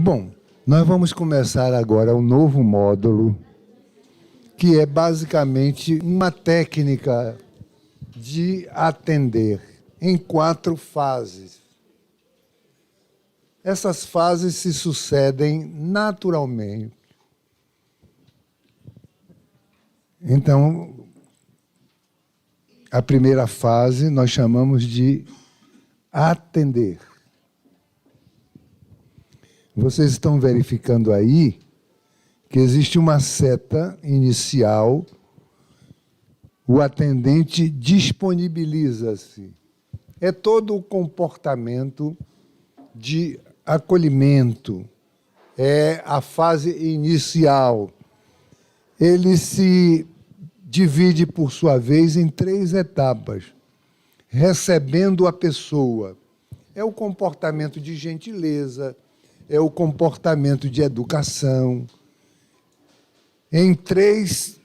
Bom, nós vamos começar agora um novo módulo, que é basicamente uma técnica de atender em 4 fases. Essas fases se sucedem naturalmente. Então, a primeira fase nós chamamos de atender. Vocês estão verificando aí que existe uma seta inicial, o atendente disponibiliza-se. É todo o comportamento de acolhimento, é a fase inicial. Ele se divide, por sua vez, em 3 etapas. Recebendo a pessoa. É o comportamento de gentileza, é o comportamento de educação, em 3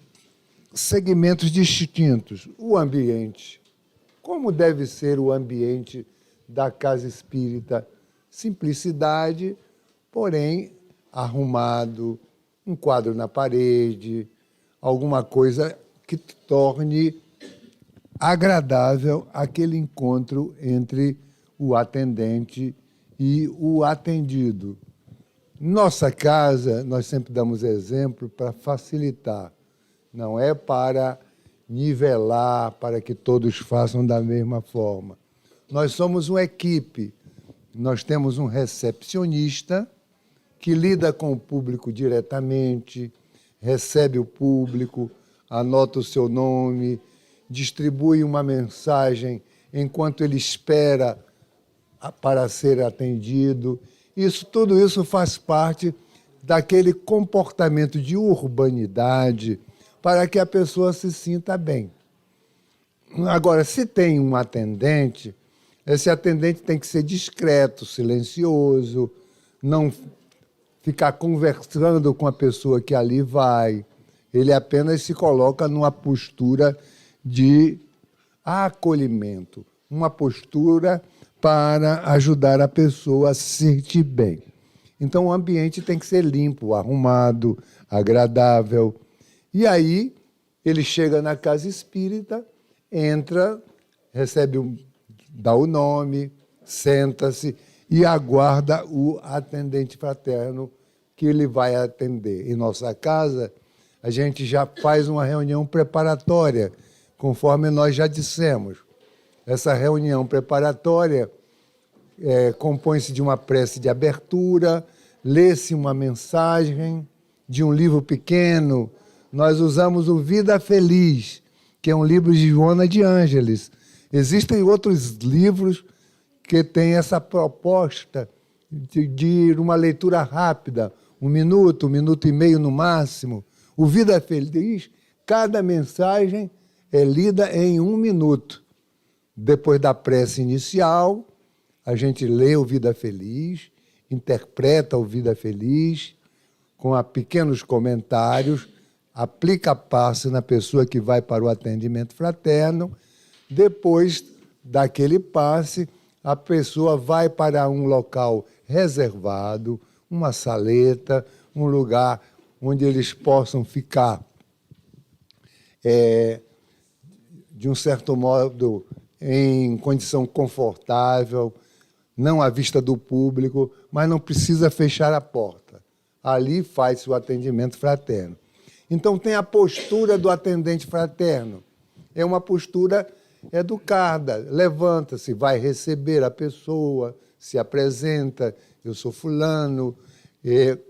segmentos distintos. O ambiente. Como deve ser o ambiente da casa espírita? Simplicidade, porém arrumado, um quadro na parede, alguma coisa que torne agradável aquele encontro entre o atendente e o atendido. Nossa casa, nós sempre damos exemplo para facilitar, não é para nivelar, para que todos façam da mesma forma. Nós somos uma equipe, nós temos um recepcionista que lida com o público diretamente, recebe o público, anota o seu nome, distribui uma mensagem enquanto ele espera para ser atendido. Tudo isso faz parte daquele comportamento de urbanidade para que a pessoa se sinta bem. Agora, se tem um atendente, esse atendente tem que ser discreto, silencioso, não ficar conversando com a pessoa que ali vai. Ele apenas se coloca numa postura de acolhimento, uma postura para ajudar a pessoa a se sentir bem. Então, o ambiente tem que ser limpo, arrumado, agradável. E aí, ele chega na casa espírita, entra, dá o nome, senta-se e aguarda o atendente fraterno que ele vai atender. Em nossa casa, a gente já faz uma reunião preparatória, conforme nós já dissemos. Essa reunião preparatória compõe-se de uma prece de abertura, lê-se uma mensagem de um livro pequeno. Nós usamos o Vida Feliz, que é um livro de Joana de Ângeles. Existem outros livros que têm essa proposta de uma leitura rápida, 1 minuto, 1 minuto e meio no máximo. O Vida Feliz, cada mensagem é lida em 1 minuto. Depois da prece inicial, a gente lê o Vida Feliz, interpreta o Vida Feliz, com pequenos comentários, aplica passe na pessoa que vai para o atendimento fraterno. Depois daquele passe, a pessoa vai para um local reservado, uma saleta, um lugar onde eles possam ficar, de um certo modo, em condição confortável, não à vista do público, mas não precisa fechar a porta. Ali faz-se o atendimento fraterno. Então, tem a postura do atendente fraterno. É uma postura educada. Levanta-se, vai receber a pessoa, se apresenta, eu sou fulano,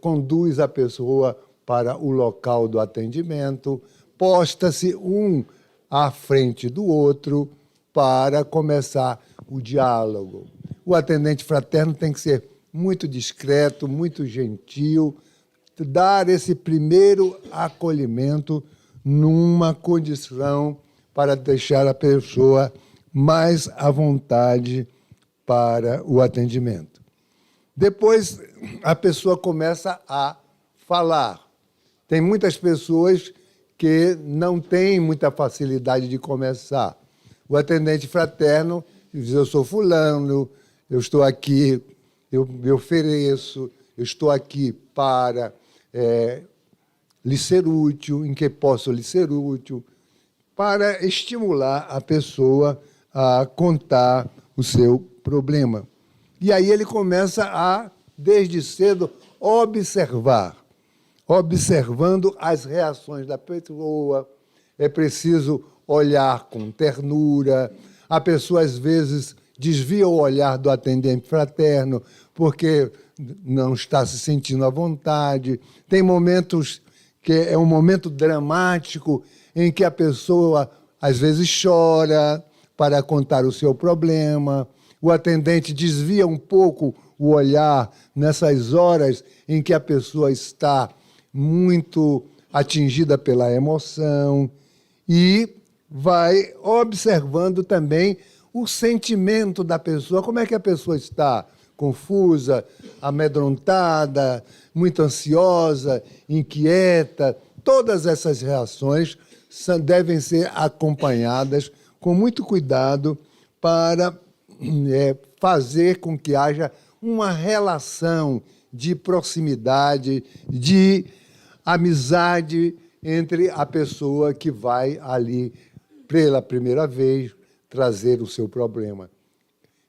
conduz a pessoa para o local do atendimento, posta-se um à frente do outro para começar o diálogo. O atendente fraterno tem que ser muito discreto, muito gentil, dar esse primeiro acolhimento numa condição para deixar a pessoa mais à vontade para o atendimento. Depois, a pessoa começa a falar. Tem muitas pessoas que não têm muita facilidade de começar. O atendente fraterno diz: eu sou fulano, eu estou aqui, eu me ofereço, eu estou aqui para lhe ser útil, em que posso lhe ser útil, para estimular a pessoa a contar o seu problema. E aí ele começa a, desde cedo, observando as reações da pessoa. É preciso olhar com ternura. A pessoa, às vezes, desvia o olhar do atendente fraterno porque não está se sentindo à vontade. Tem momentos que é um momento dramático em que a pessoa, às vezes, chora para contar o seu problema. O atendente desvia um pouco o olhar nessas horas em que a pessoa está muito atingida pela emoção e vai observando também o sentimento da pessoa, como é que a pessoa está, confusa, amedrontada, muito ansiosa, inquieta. Todas essas reações devem ser acompanhadas com muito cuidado para fazer com que haja uma relação de proximidade, de amizade entre a pessoa que vai ali pela primeira vez trazer o seu problema.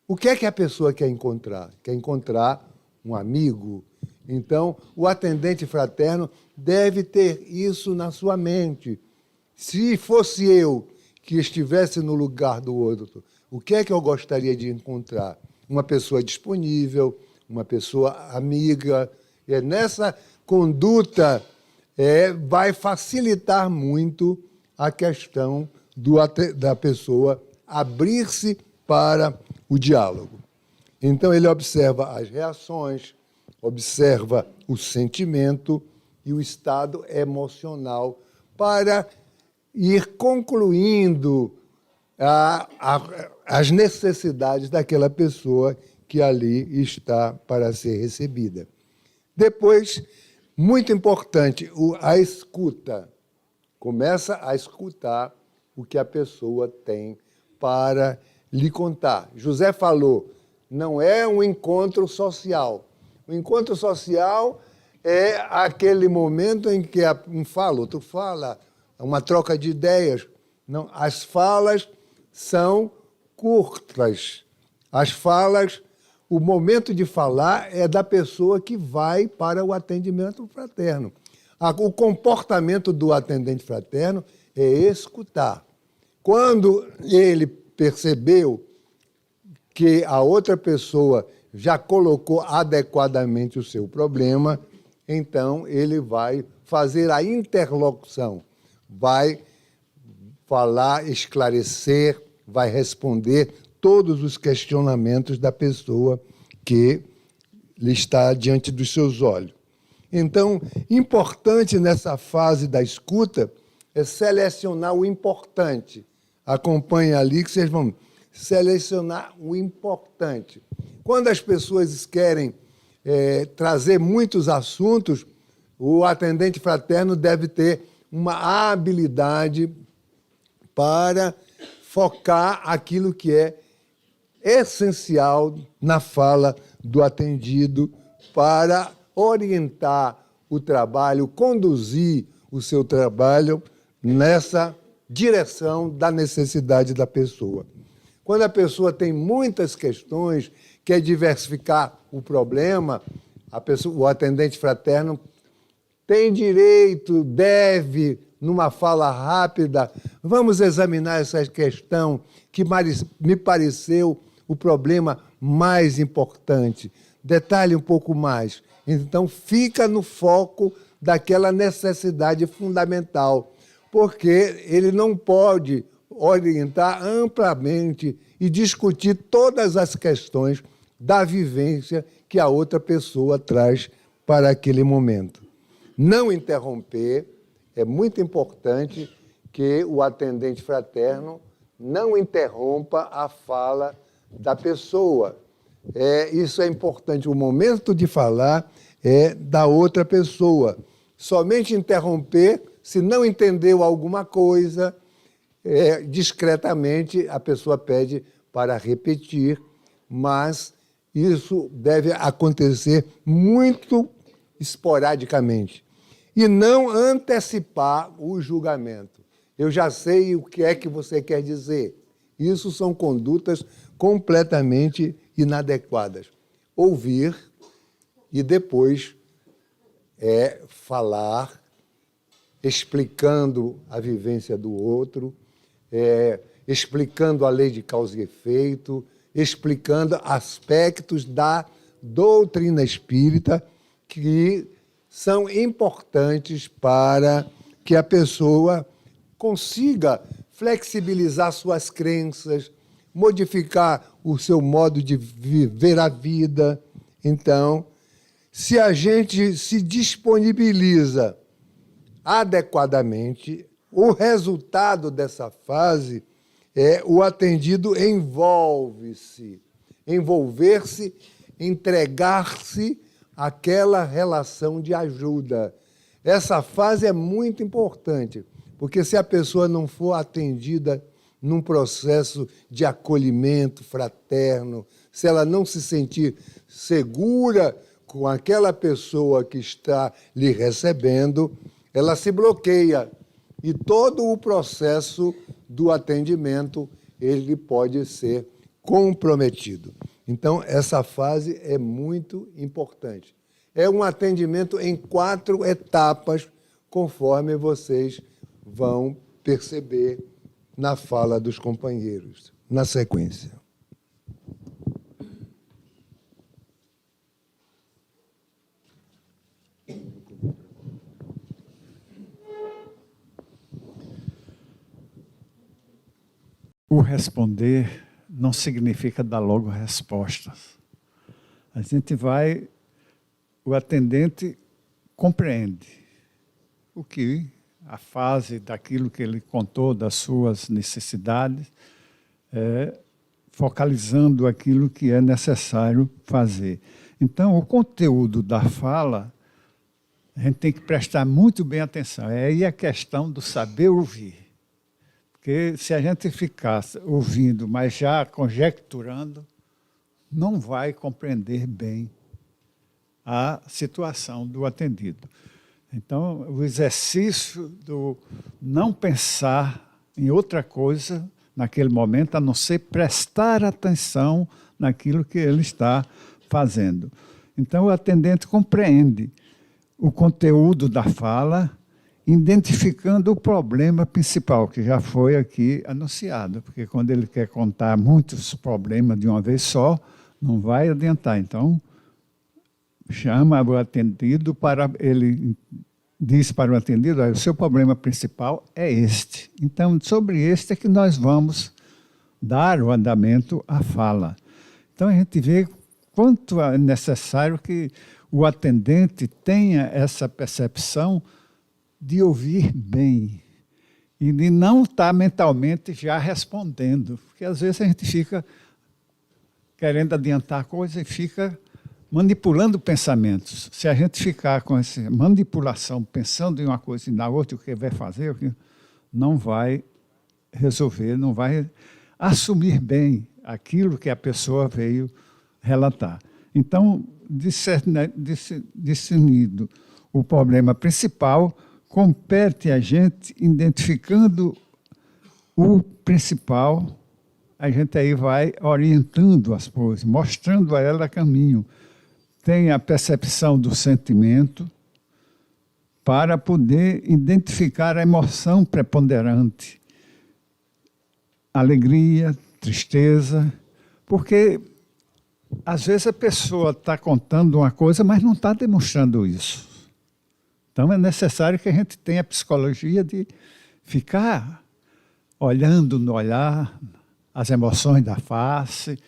O que é que a pessoa quer encontrar? Quer encontrar um amigo. Então, o atendente fraterno deve ter isso na sua mente. Se fosse eu que estivesse no lugar do outro, o que é que eu gostaria de encontrar? Uma pessoa disponível, uma pessoa amiga. E nessa conduta vai facilitar muito a questão da pessoa abrir-se para o diálogo. Então, ele observa as reações, observa o sentimento e o estado emocional para ir concluindo as necessidades daquela pessoa que ali está para ser recebida. Depois, muito importante, a escuta. Começa a escutar o que a pessoa tem para lhe contar. José falou, não é um encontro social. O encontro social é aquele momento em que um fala, outro fala, uma troca de ideias. Não, as falas são curtas. As falas, o momento de falar é da pessoa que vai para o atendimento fraterno. O comportamento do atendente fraterno é escutar. Quando ele percebeu que a outra pessoa já colocou adequadamente o seu problema, então ele vai fazer a interlocução, vai falar, esclarecer, vai responder todos os questionamentos da pessoa que lhe está diante dos seus olhos. Então, importante nessa fase da escuta é selecionar o importante. Acompanhe ali que vocês vão selecionar o importante. Quando as pessoas querem trazer muitos assuntos, o atendente fraterno deve ter uma habilidade para focar aquilo que é essencial na fala do atendido para orientar o trabalho, conduzir o seu trabalho nessa direção da necessidade da pessoa. Quando a pessoa tem muitas questões, quer diversificar o problema, o atendente fraterno tem direito, deve, numa fala rápida, vamos examinar essa questão que me pareceu o problema mais importante. Detalhe um pouco mais. Então, fica no foco daquela necessidade fundamental, porque ele não pode orientar amplamente e discutir todas as questões da vivência que a outra pessoa traz para aquele momento. Não interromper, é muito importante que o atendente fraterno não interrompa a fala da pessoa. Isso é importante, o momento de falar é da outra pessoa. Somente interromper se não entendeu alguma coisa, discretamente a pessoa pede para repetir, mas Isso deve acontecer muito esporadicamente. E não antecipar o julgamento. Eu já sei o que é que você quer dizer. Isso são condutas completamente inadequadas. Ouvir e depois falar, explicando a vivência do outro, explicando a lei de causa e efeito, explicando aspectos da doutrina espírita que são importantes para que a pessoa consiga flexibilizar suas crenças, modificar o seu modo de viver a vida. Então, se a gente se disponibiliza adequadamente, o resultado dessa fase é o atendido envolver-se, entregar-se àquela relação de ajuda. Essa fase é muito importante, porque se a pessoa não for atendida num processo de acolhimento fraterno, se ela não se sentir segura com aquela pessoa que está lhe recebendo, ela se bloqueia. E todo o processo do atendimento ele pode ser comprometido. Então, essa fase é muito importante. É um atendimento em 4 etapas, conforme vocês vão perceber na fala dos companheiros, na sequência. O responder não significa dar logo respostas. A gente vai, o atendente compreende o que a fase daquilo que ele contou, das suas necessidades, focalizando aquilo que é necessário fazer. Então, o conteúdo da fala, a gente tem que prestar muito bem atenção. É aí a questão do saber ouvir. Porque se a gente ficar ouvindo, mas já conjecturando, não vai compreender bem a situação do atendido. Então, o exercício do não pensar em outra coisa naquele momento, a não ser prestar atenção naquilo que ele está fazendo. Então, o atendente compreende o conteúdo da fala, identificando o problema principal, que já foi aqui anunciado, porque quando ele quer contar muitos problemas de uma vez só, não vai adiantar. Então, chama o atendido para ele, diz para o atendido, o seu problema principal é este. Então, sobre este é que nós vamos dar o andamento à fala. Então, a gente vê quanto é necessário que o atendente tenha essa percepção de ouvir bem e de não estar mentalmente já respondendo, porque às vezes a gente fica querendo adiantar a coisa e fica manipulando pensamentos. Se a gente ficar com essa manipulação, pensando em uma coisa e na outra, o que vai fazer, não vai resolver, não vai assumir bem aquilo que a pessoa veio relatar. Então, discernido o problema principal, compete a gente, identificando o principal, a gente aí vai orientando as coisas, mostrando a ela caminho. Tem a percepção do sentimento para poder identificar a emoção preponderante. Alegria, tristeza, porque às vezes a pessoa está contando uma coisa, mas não está demonstrando isso. Então é necessário que a gente tenha a psicologia de ficar olhando no olhar, as emoções da face,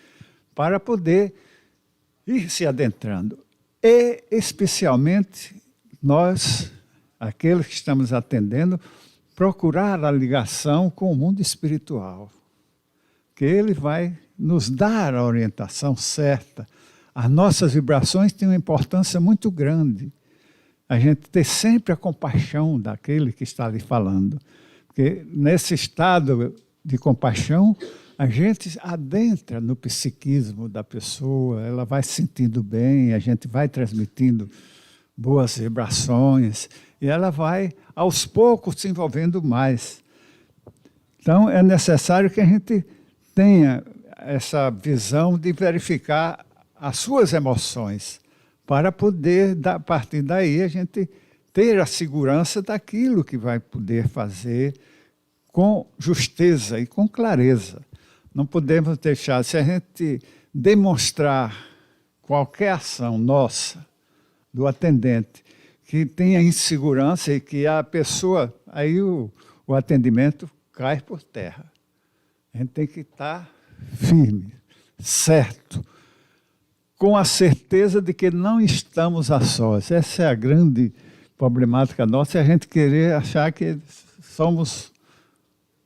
para poder ir se adentrando. E, especialmente, nós, aqueles que estamos atendendo, procurar a ligação com o mundo espiritual, que ele vai nos dar a orientação certa. As nossas vibrações têm uma importância muito grande. A gente ter sempre a compaixão daquele que está ali falando. Porque nesse estado de compaixão, a gente adentra no psiquismo da pessoa, ela vai se sentindo bem, a gente vai transmitindo boas vibrações, e ela vai, aos poucos, se envolvendo mais. Então, é necessário que a gente tenha essa visão de verificar as suas emoções, para poder, a partir daí, a gente ter a segurança daquilo que vai poder fazer com justeza e com clareza. Não podemos deixar, se a gente demonstrar qualquer ação nossa, do atendente, que tenha insegurança e que a pessoa, aí o atendimento cai por terra. A gente tem que estar firme, certo, com a certeza de que não estamos a sós. Essa é a grande problemática nossa, é a gente querer achar que somos...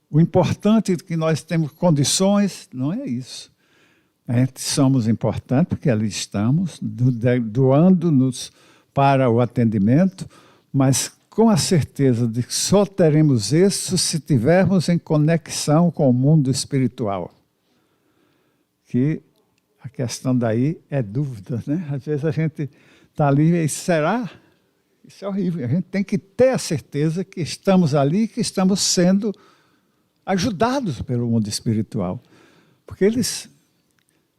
O importante é que nós temos condições, não é isso. A gente somos importantes porque ali estamos, doando-nos para o atendimento, mas com a certeza de que só teremos isso se tivermos em conexão com o mundo espiritual. Que a questão daí é dúvida, né? Às vezes a gente está ali e será? Isso é horrível. A gente tem que ter a certeza que estamos ali, que estamos sendo ajudados pelo mundo espiritual. Porque eles,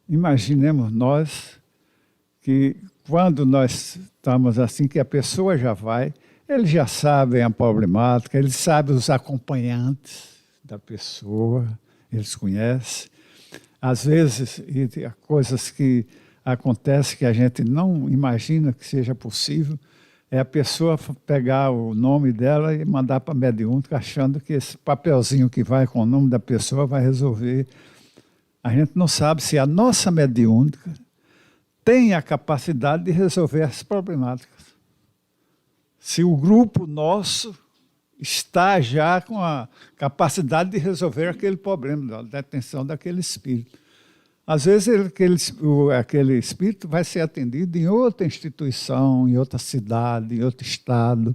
imaginemos nós, que quando nós estamos assim, que a pessoa já vai, eles já sabem a problemática, eles sabem os acompanhantes da pessoa, eles conhecem. Às vezes, coisas que acontecem que a gente não imagina que seja possível, é a pessoa pegar o nome dela e mandar para a mediúnica, achando que esse papelzinho que vai com o nome da pessoa vai resolver. A gente não sabe se a nossa mediúnica tem a capacidade de resolver as problemáticas. Se o grupo nosso está já com a capacidade de resolver aquele problema, da detenção daquele espírito. Às vezes, aquele espírito vai ser atendido em outra instituição, em outra cidade, em outro estado,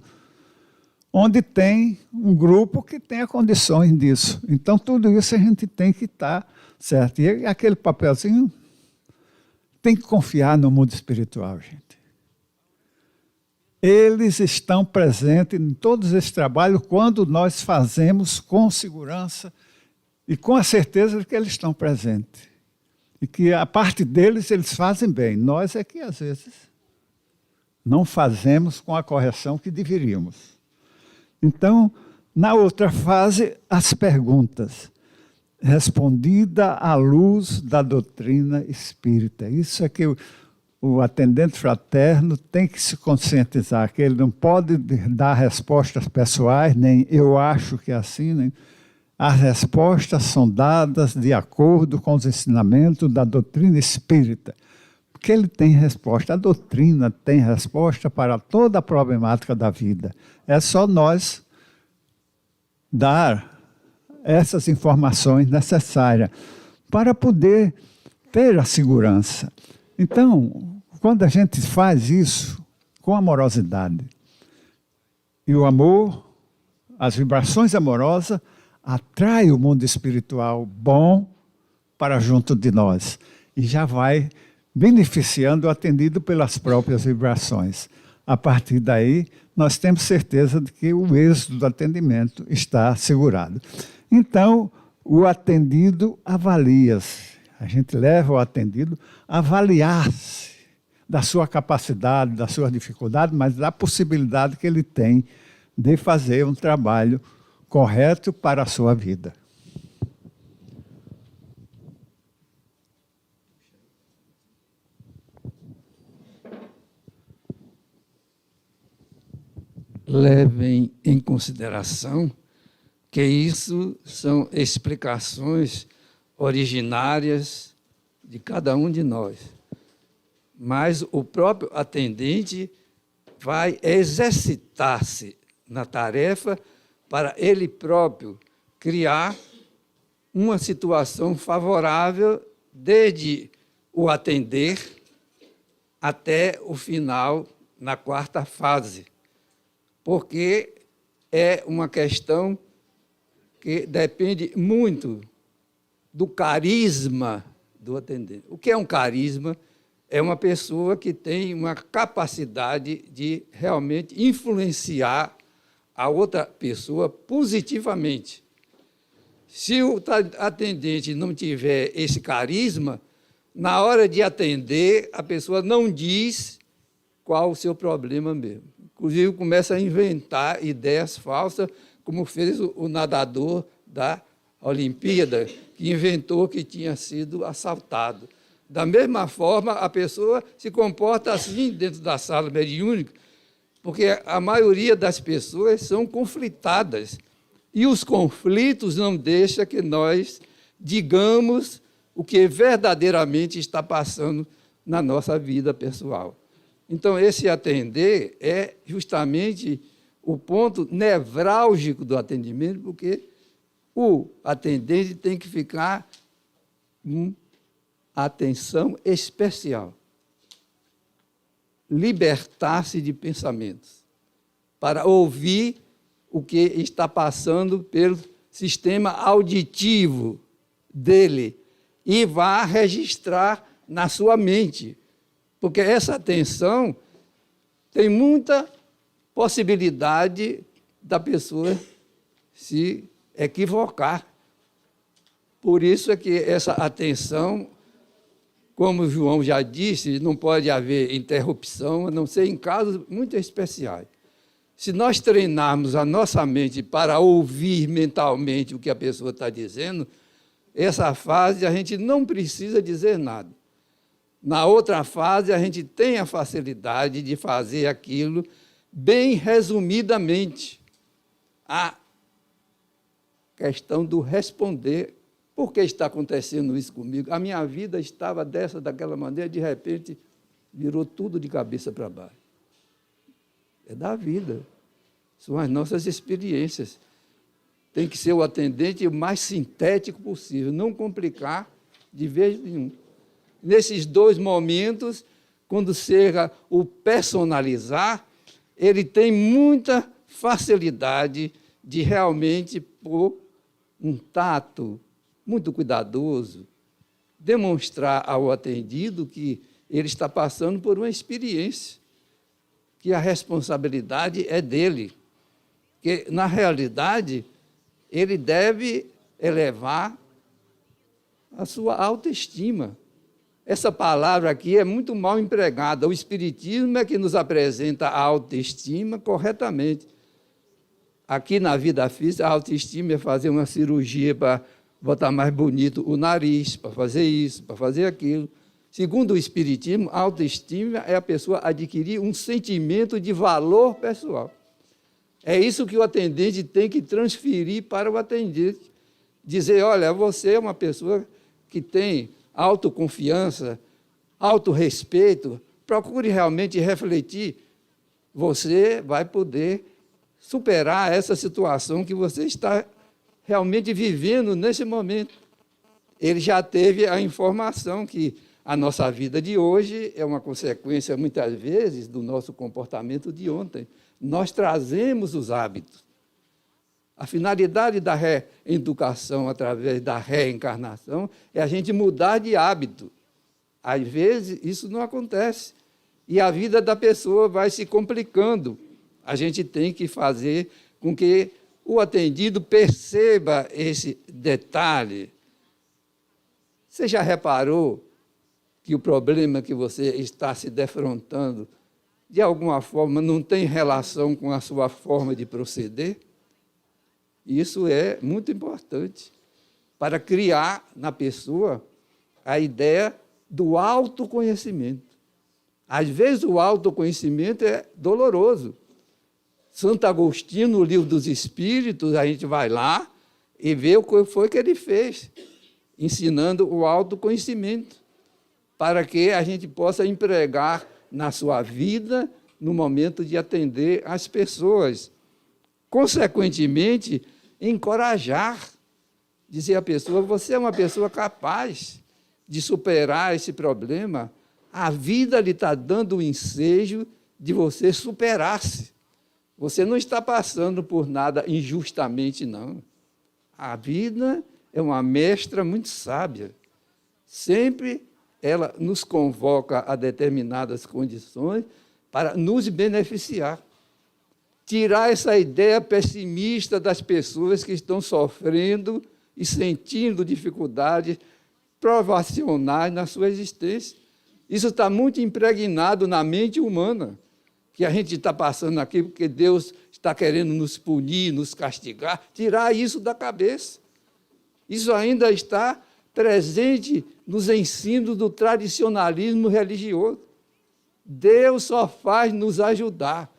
onde tem um grupo que tenha condições disso. Então, tudo isso a gente tem que estar certo. E aquele papelzinho tem que confiar no mundo espiritual, gente. Eles estão presentes em todos esses trabalhos quando nós fazemos com segurança e com a certeza de que eles estão presentes. E que a parte deles, eles fazem bem. Nós é que, às vezes, não fazemos com a correção que deveríamos. Então, na outra fase, as perguntas. Respondida à luz da doutrina espírita. Isso é que o atendente fraterno tem que se conscientizar, que ele não pode dar respostas pessoais, nem eu acho que é assim, nem... As respostas são dadas de acordo com os ensinamentos da doutrina espírita. Porque ele tem resposta, a doutrina tem resposta para toda a problemática da vida. É só nós dar essas informações necessárias para poder ter a segurança. Então, quando a gente faz isso com amorosidade, e o amor, as vibrações amorosas, atrai o mundo espiritual bom para junto de nós e já vai beneficiando o atendido pelas próprias vibrações. A partir daí, nós temos certeza de que o êxito do atendimento está assegurado. Então, o atendido avalia-se. A gente leva o atendido a avaliar-se da sua capacidade, da sua dificuldade, mas da possibilidade que ele tem de fazer um trabalho correto para a sua vida. Levem em consideração que isso são explicações originárias de cada um de nós. Mas o próprio atendente vai exercitar-se na tarefa para ele próprio criar uma situação favorável desde o atender até o final, na quarta fase. Porque é uma questão que depende muito do carisma do atendente. O que é um carisma? É uma pessoa que tem uma capacidade de realmente influenciar a outra pessoa positivamente. Se o atendente não tiver esse carisma, na hora de atender, a pessoa não diz qual o seu problema mesmo. Inclusive, começa a inventar ideias falsas, como fez o nadador da Olimpíada, que inventou que tinha sido assaltado. Da mesma forma, a pessoa se comporta assim dentro da sala mediúnica, porque a maioria das pessoas são conflitadas. E os conflitos não deixam que nós digamos o que verdadeiramente está passando na nossa vida pessoal. Então, esse atender é justamente o ponto nevrálgico do atendimento, porque o atendente tem que ficar com atenção especial. Libertar-se de pensamentos, para ouvir o que está passando pelo sistema auditivo dele e vá registrar na sua mente, porque essa atenção tem muita possibilidade da pessoa se equivocar. Por isso é que essa atenção, como o João já disse, não pode haver interrupção, a não ser em casos muito especiais. Se nós treinarmos a nossa mente para ouvir mentalmente o que a pessoa está dizendo, essa fase a gente não precisa dizer nada. Na outra fase, a gente tem a facilidade de fazer aquilo bem resumidamente. A questão do responder. Por que está acontecendo isso comigo? A minha vida estava daquela maneira, de repente, virou tudo de cabeça para baixo. É da vida. São as nossas experiências. Tem que ser o atendente o mais sintético possível, não complicar de vez nenhum. Nesses dois momentos, quando chega o personalizar, ele tem muita facilidade de realmente pôr um tato muito cuidadoso, demonstrar ao atendido que ele está passando por uma experiência, que a responsabilidade é dele, que, na realidade, ele deve elevar a sua autoestima. Essa palavra aqui é muito mal empregada. O Espiritismo é que nos apresenta a autoestima corretamente. Aqui na vida física, a autoestima é fazer uma cirurgia para botar mais bonito o nariz, para fazer isso, para fazer aquilo. Segundo o Espiritismo, a autoestima é a pessoa adquirir um sentimento de valor pessoal. É isso que o atendente tem que transferir para o atendente. Dizer, olha, você é uma pessoa que tem autoconfiança, autorrespeito, procure realmente refletir. Você vai poder superar essa situação que você está realmente vivendo nesse momento. Ele já teve a informação que a nossa vida de hoje é uma consequência, muitas vezes, do nosso comportamento de ontem. Nós trazemos os hábitos. A finalidade da reeducação através da reencarnação é a gente mudar de hábito. Às vezes, isso não acontece. E a vida da pessoa vai se complicando. A gente tem que fazer com que o atendido perceba esse detalhe. Você já reparou que o problema que você está se defrontando, de alguma forma, não tem relação com a sua forma de proceder? Isso é muito importante para criar na pessoa a ideia do autoconhecimento. Às vezes, o autoconhecimento é doloroso. Santo Agostinho, no Livro dos Espíritos, a gente vai lá e vê o que foi que ele fez, ensinando o autoconhecimento, para que a gente possa empregar na sua vida no momento de atender as pessoas. Consequentemente, encorajar, dizer à pessoa, você é uma pessoa capaz de superar esse problema, a vida lhe está dando o ensejo de você superar-se. Você não está passando por nada injustamente, não. A vida é uma mestra muito sábia. Sempre ela nos convoca a determinadas condições para nos beneficiar. Tirar essa ideia pessimista das pessoas que estão sofrendo e sentindo dificuldades provacionais na sua existência. Isso está muito impregnado na mente humana, que a gente está passando aqui porque Deus está querendo nos punir, nos castigar. Tirar isso da cabeça. Isso ainda está presente nos ensinos do tradicionalismo religioso. Deus só faz nos ajudar,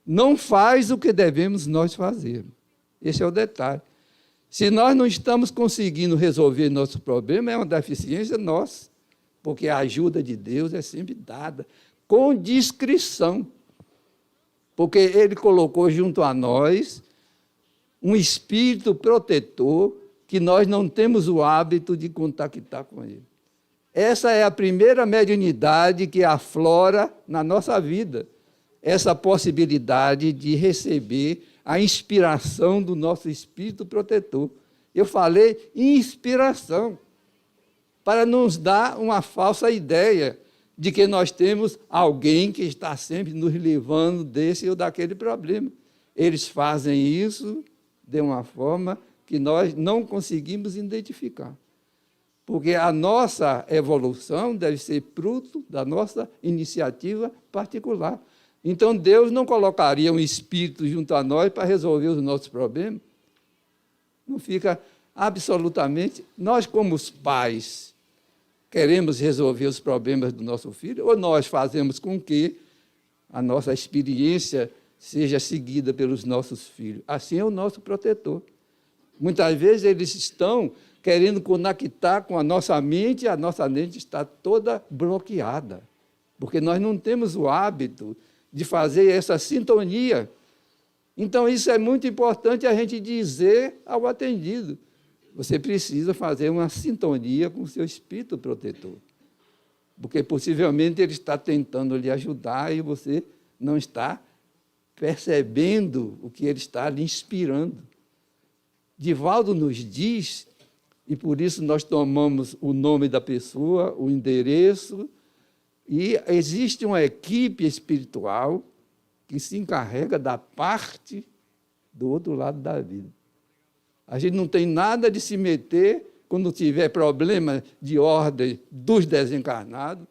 não faz o que devemos nós fazer. Esse é o detalhe. Se nós não estamos conseguindo resolver nosso problema, é uma deficiência nossa, porque a ajuda de Deus é sempre dada com discrição, porque Ele colocou junto a nós um espírito protetor que nós não temos o hábito de contactar com Ele. Essa é a primeira mediunidade que aflora na nossa vida, essa possibilidade de receber a inspiração do nosso espírito protetor. Eu falei inspiração, para nos dar uma falsa ideia de que nós temos alguém que está sempre nos livrando desse ou daquele problema. Eles fazem isso de uma forma que nós não conseguimos identificar. Porque a nossa evolução deve ser fruto da nossa iniciativa particular. Então, Deus não colocaria um espírito junto a nós para resolver os nossos problemas. Não fica absolutamente... Nós, como os pais, queremos resolver os problemas do nosso filho, ou nós fazemos com que a nossa experiência seja seguida pelos nossos filhos. Assim é o nosso protetor. Muitas vezes eles estão querendo conectar com a nossa mente, e a nossa mente está toda bloqueada, porque nós não temos o hábito de fazer essa sintonia. Então, isso é muito importante a gente dizer ao atendido. Você precisa fazer uma sintonia com o seu espírito protetor, porque possivelmente ele está tentando lhe ajudar e você não está percebendo o que ele está lhe inspirando. Divaldo nos diz, e por isso nós tomamos o nome da pessoa, o endereço, e existe uma equipe espiritual que se encarrega da parte do outro lado da vida. A gente não tem nada de se meter quando tiver problema de ordem dos desencarnados,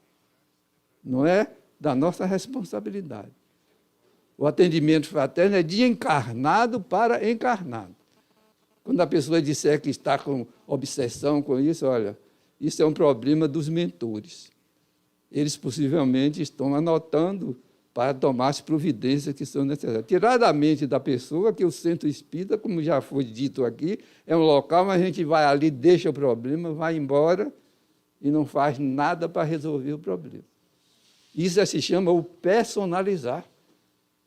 não é da nossa responsabilidade. O atendimento fraterno é de encarnado para encarnado. Quando a pessoa disser que está com obsessão com isso, olha, isso é um problema dos mentores. Eles possivelmente estão anotando para tomar as providências que são necessárias. Tirar da mente da pessoa que o centro espírita, como já foi dito aqui, é um local onde a gente vai ali, deixa o problema, vai embora e não faz nada para resolver o problema. Isso se chama o personalizar.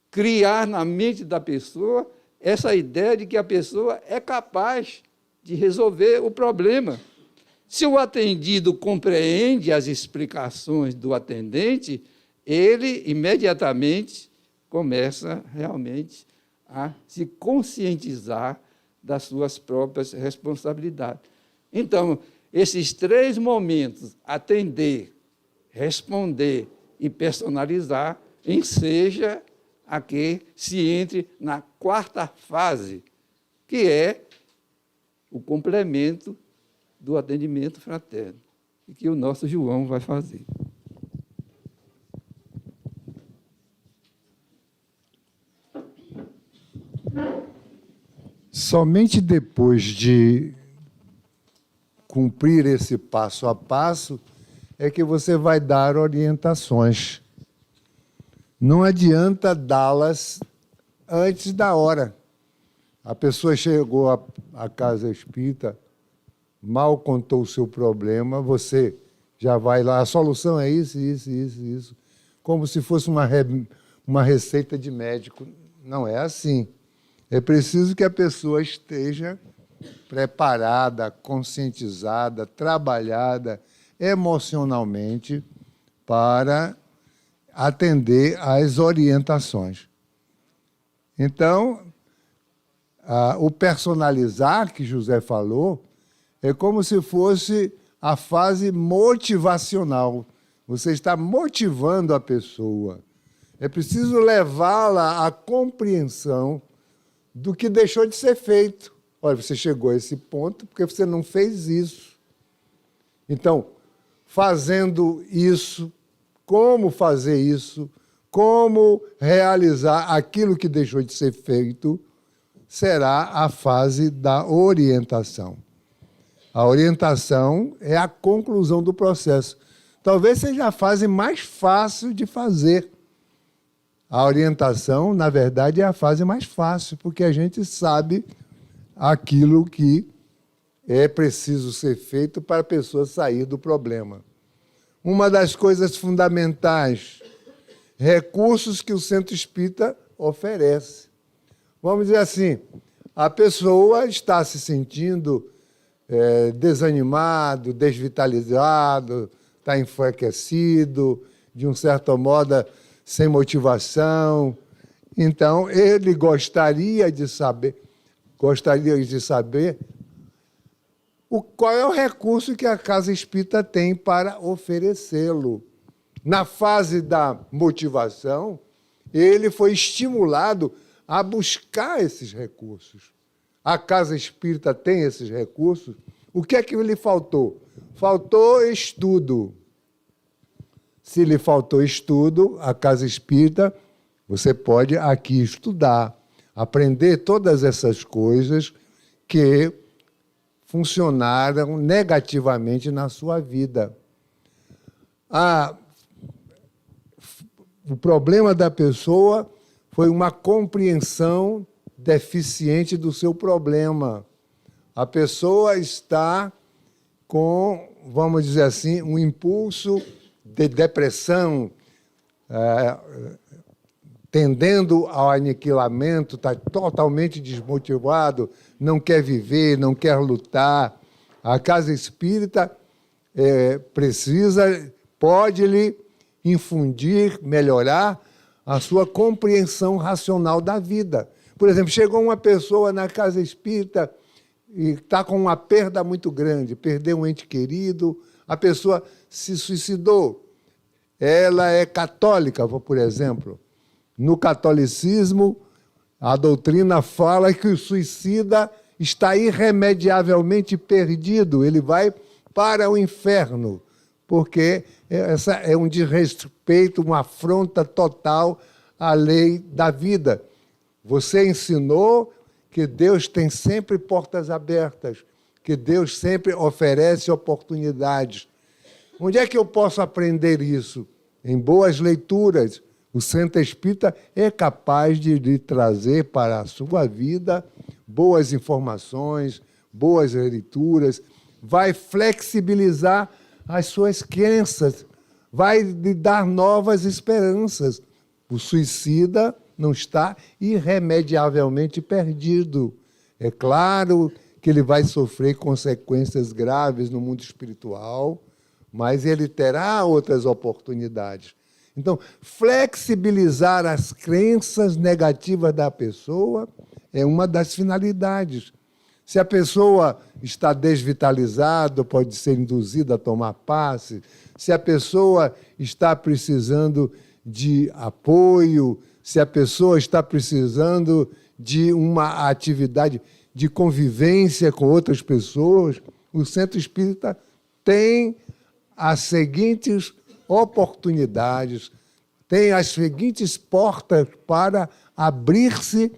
Criar na mente da pessoa essa ideia de que a pessoa é capaz de resolver o problema. Se o atendido compreende as explicações do atendente, ele imediatamente começa realmente a se conscientizar das suas próprias responsabilidades. Então, esses três momentos, atender, responder e personalizar, enseja a que se entre na quarta fase, que é o complemento do atendimento fraterno, e que o nosso João vai fazer. Somente depois de cumprir esse passo a passo é que você vai dar orientações. Não adianta dá-las antes da hora. A pessoa chegou à casa espírita, mal contou o seu problema, você já vai lá, a solução é isso, isso, isso, isso, como se fosse uma receita de médico. Não é assim. É preciso que a pessoa esteja preparada, conscientizada, trabalhada emocionalmente para atender às orientações. Então, o personalizar que José falou é como se fosse a fase motivacional. Você está motivando a pessoa. É preciso levá-la à compreensão do que deixou de ser feito. Olha, você chegou a esse ponto porque você não fez isso. Então, fazendo isso, como fazer isso, como realizar aquilo que deixou de ser feito, será a fase da orientação. A orientação é a conclusão do processo. Talvez seja a fase mais fácil de fazer. A orientação, na verdade, é a fase mais fácil, porque a gente sabe aquilo que é preciso ser feito para a pessoa sair do problema. Uma das coisas fundamentais, recursos que o Centro Espírita oferece. Vamos dizer assim, a pessoa está se sentindo desanimado, desvitalizado, está enfraquecido, de um certo modo sem motivação. Então, ele gostaria de saber qual é o recurso que a Casa Espírita tem para oferecê-lo. Na fase da motivação, ele foi estimulado a buscar esses recursos. A Casa Espírita tem esses recursos. O que é que lhe faltou? Faltou estudo. Se lhe faltou estudo, a Casa Espírita, você pode aqui estudar, aprender todas essas coisas que funcionaram negativamente na sua vida. O problema da pessoa foi uma compreensão deficiente do seu problema. A pessoa está com, vamos dizer assim, um impulso de depressão, tendendo ao aniquilamento, está totalmente desmotivado, não quer viver, não quer lutar. A Casa Espírita pode-lhe infundir, melhorar a sua compreensão racional da vida. Por exemplo, chegou uma pessoa na Casa Espírita e está com uma perda muito grande, perdeu um ente querido, a pessoa se suicidou. Ela é católica, por exemplo. No catolicismo, a doutrina fala que o suicida está irremediavelmente perdido, ele vai para o inferno, porque essa é um desrespeito, uma afronta total à lei da vida. Você ensinou que Deus tem sempre portas abertas, que Deus sempre oferece oportunidades. Onde é que eu posso aprender isso? Em boas leituras. O Centro Espírita é capaz de lhe trazer para a sua vida boas informações, boas leituras, vai flexibilizar as suas crenças, vai lhe dar novas esperanças. O suicida não está irremediavelmente perdido. É claro que ele vai sofrer consequências graves no mundo espiritual, mas ele terá outras oportunidades. Então, flexibilizar as crenças negativas da pessoa é uma das finalidades. Se a pessoa está desvitalizada, pode ser induzida a tomar passe. Se a pessoa está precisando de apoio, se a pessoa está precisando de uma atividade de convivência com outras pessoas, o Centro Espírita tem as seguintes oportunidades, tem as seguintes portas para abrir-se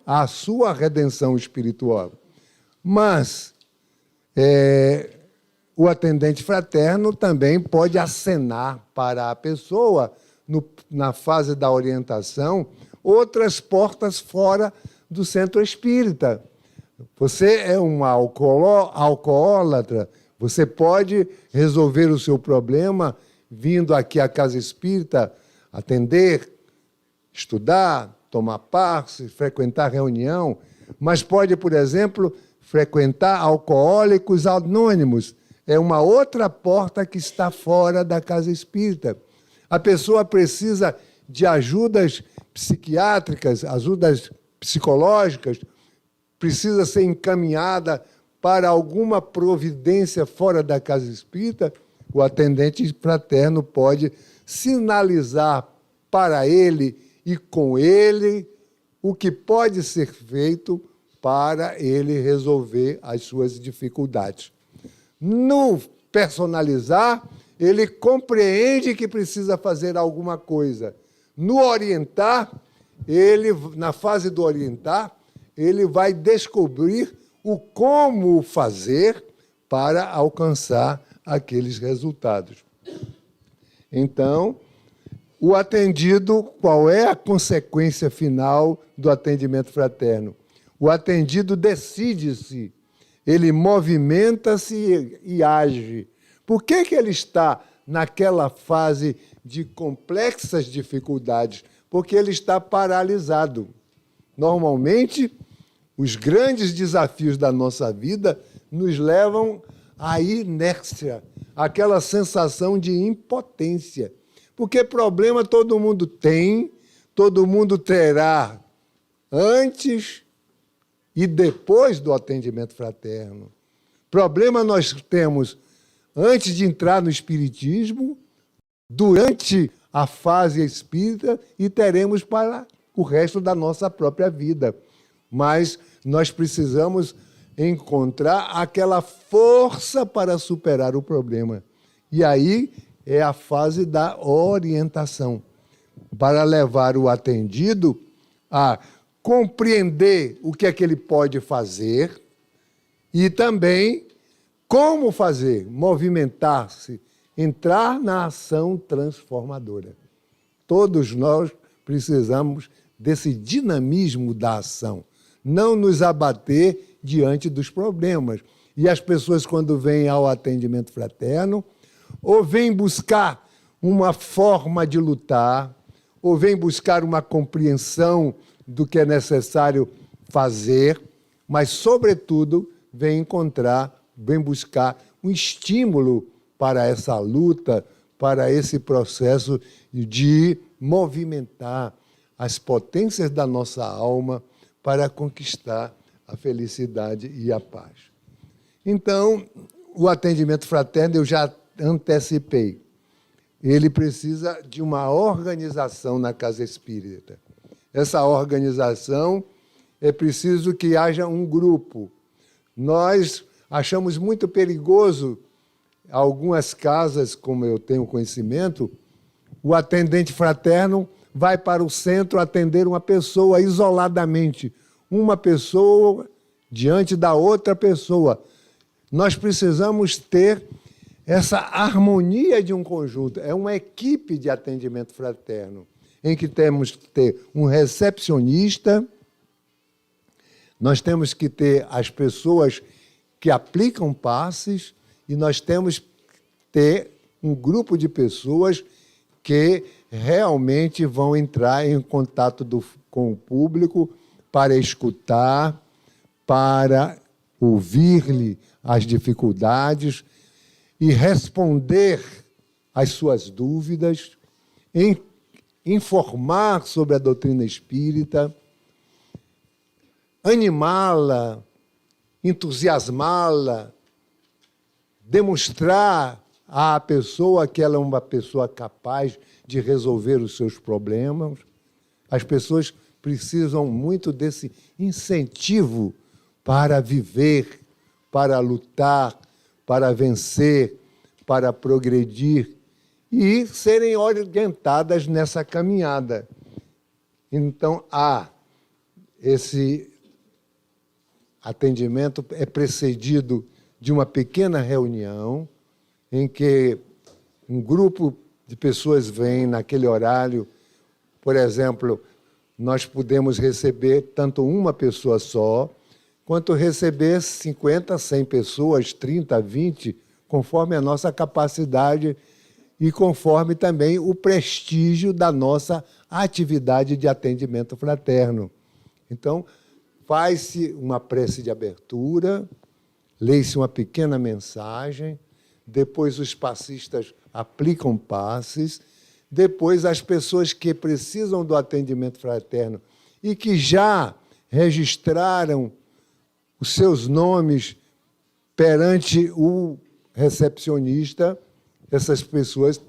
à sua redenção espiritual. Mas o atendente fraterno também pode acenar para a pessoa, na fase da orientação, outras portas fora do Centro Espírita. Você é um alcoólatra, você pode resolver o seu problema vindo aqui à Casa Espírita, atender, estudar, tomar passe, frequentar reunião, mas pode, por exemplo, frequentar Alcoólicos Anônimos. É uma outra porta que está fora da Casa Espírita. A pessoa precisa de ajudas psiquiátricas, ajudas psicológicas, precisa ser encaminhada para alguma providência fora da casa espírita, o atendente fraterno pode sinalizar para ele e com ele o que pode ser feito para ele resolver as suas dificuldades. No personalizar, ele compreende que precisa fazer alguma coisa. No orientar, na fase do orientar, ele vai descobrir o como fazer para alcançar aqueles resultados. Então, o atendido, qual é a consequência final do atendimento fraterno? O atendido decide-se, ele movimenta-se e age. Por que ele está naquela fase de complexas dificuldades? Porque ele está paralisado. Normalmente, os grandes desafios da nossa vida nos levam à inércia, àquela sensação de impotência. Porque problema todo mundo tem, todo mundo terá antes e depois do atendimento fraterno. Problema nós temos antes de entrar no espiritismo, durante a fase espírita e teremos para o resto da nossa própria vida. Mas nós precisamos encontrar aquela força para superar o problema. E aí é a fase da orientação, para levar o atendido a compreender o que é que ele pode fazer e também como fazer, movimentar-se, entrar na ação transformadora. Todos nós precisamos desse dinamismo da ação, não nos abater diante dos problemas. E as pessoas, quando vêm ao atendimento fraterno, ou vêm buscar uma forma de lutar, ou vêm buscar uma compreensão do que é necessário fazer, mas, sobretudo, vêm buscar um estímulo para essa luta, para esse processo de movimentar as potências da nossa alma para conquistar a felicidade e a paz. Então, o atendimento fraterno, eu já antecipei, ele precisa de uma organização na casa espírita. Essa organização é preciso que haja um grupo. Nós achamos muito perigoso, algumas casas, como eu tenho conhecimento, o atendente fraterno vai para o centro atender uma pessoa isoladamente, uma pessoa diante da outra pessoa. Nós precisamos ter essa harmonia de um conjunto. É uma equipe de atendimento fraterno, em que temos que ter um recepcionista, nós temos que ter as pessoas que aplicam passes e nós temos que ter um grupo de pessoas que realmente vão entrar em contato com o público para escutar, para ouvir-lhe as dificuldades e responder às suas dúvidas, informar sobre a doutrina espírita, animá-la, entusiasmá-la, demonstrar à pessoa que ela é uma pessoa capaz de resolver os seus problemas. As pessoas precisam muito desse incentivo para viver, para lutar, para vencer, para progredir e serem orientadas nessa caminhada. Então, esse atendimento é precedido de uma pequena reunião em que um grupo de pessoas vem naquele horário. Por exemplo, nós podemos receber tanto uma pessoa só, quanto receber 50, 100 pessoas, 30, 20, conforme a nossa capacidade e conforme também o prestígio da nossa atividade de atendimento fraterno. Então, faz-se uma prece de abertura, lê-se uma pequena mensagem, depois os passistas aplicam passes, depois as pessoas que precisam do atendimento fraterno e que já registraram os seus nomes perante o recepcionista, essas pessoas